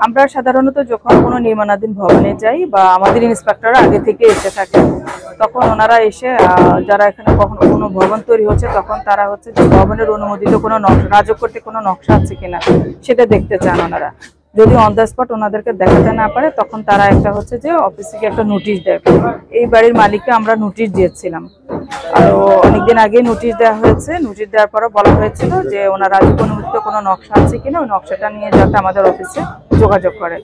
আমরা সাধারণত যখন কোনো নির্মাণাধীন ভবনে যাই বা আমাদের ইন্সপেক্টররা আগে থেকে এসে থাকে, তখন ওনারা এসে যারা এখানে কখনো কোনো ভবন তৈরি হচ্ছে তখন তারা হচ্ছে যে ভবনের অনুমোদিত কোনো রাজকীয় কোনো নকশা আছে কিনা সেটা দেখতে চান ওনারা। যদি অন দ্য স্পট ওনাদেরকে দেখাতে না পারে তখন তারা একটা হচ্ছে যে অফিস থেকে একটা নোটিশ দেয়। এই বাড়ির মালিককে আমরা নোটিশ দিয়েছিলাম, আরও অনেকদিন আগে নোটিশ দেওয়া হয়েছে। নোটিশ দেওয়ার পরও বলা হয়েছিল যে ওনার রাজকীয় অনুমোদিত কোনো নকশা আছে কিনা ওই নকশাটা নিয়ে যাতে আমাদের অফিসে যোগাযোগ করে,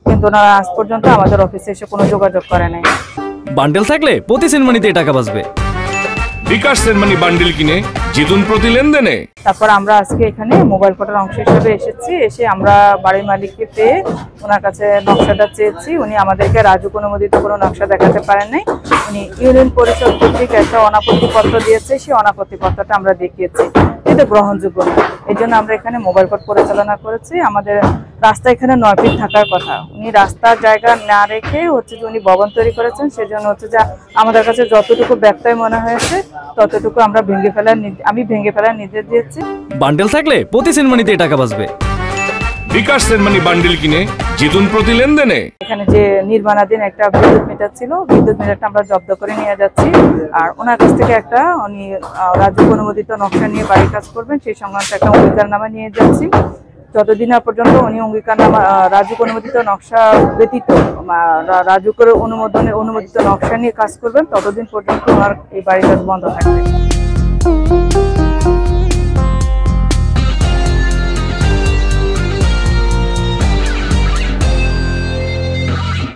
কিন্তু ওনারা আজ পর্যন্ত আমাদের অফিসে এসে কোনো যোগাযোগ করে নাই। বান্ডেল থাকলে প্রতি সেনমানিতে টাকা বাঁচবে। বিকাশ সেনমানি বান্ডেল কিনে জিতুন প্রতি লেনদেনে। তারপর আমরা আজকে এখানে মোবাইল কোর্টের অংশ হিসেবে এসেছি। এসে আমরা বাড়ির মালিককে পেয়ে ওনার কাছে নকশাটা চেয়েছি। উনি আমাদেরকে রাজুক অনুমোদিত কোনো নকশা দেখাতে পারেন নাই। উনি ইউনিয়ন পরিষদ কর্তৃক একটা অনাপত্তি পত্র দিয়েছে, সেই অনাপত্তি পত্রটা আমরা দেখিয়েছি, এটা গ্রহণযোগ্য না। এই জন্য আমরা এখানে মোবাইল কোর্ট পরিচালনা করেছি। আমাদের রাস্তা এখানে 9 ফিট থাকার কথা, উনি রাস্তার জায়গা না রেখে হচ্ছে যে উনি ভবন তৈরি করেছেন। সেজন্য হচ্ছে যে আমাদের কাছে যতটুকু ব্যত্যয় মনে হয়েছে ততটুকু আমি ভেঙে ফেলার নির্দেশ দিয়েছি। বান্ডেল থাকলে প্রতি সেনমানিতে টাকা বাঁচবে। বিকাশ সেনমানি বান্ডেল কিনে জিতুন প্রতি লেনদেনে। এখানে যে নির্মাণাধীন একটা বিদ্যুৎ মিটার ছিল, বিদ্যুৎ মিটারটা আমরা জব্দ করে নিয়ে যাচ্ছি। আর ওনার কাছ থেকে একটা উনি রাজুক অনুমোদিত নকশা নিয়ে বাড়ির কাজ করবেন সেই সংক্রান্ত একটা অঙ্গীকারনামা নিয়ে যাচ্ছি। যতদিন না পর্যন্ত উনি অঙ্গীকারনামা রাজুক অনুমোদিত নকশা ব্যতীত রাজুকের অনুমোদিত নকশা নিয়ে কাজ করবেন, ততদিন পর্যন্ত ওনার এই বাড়ির কাজ বন্ধ থাকবে।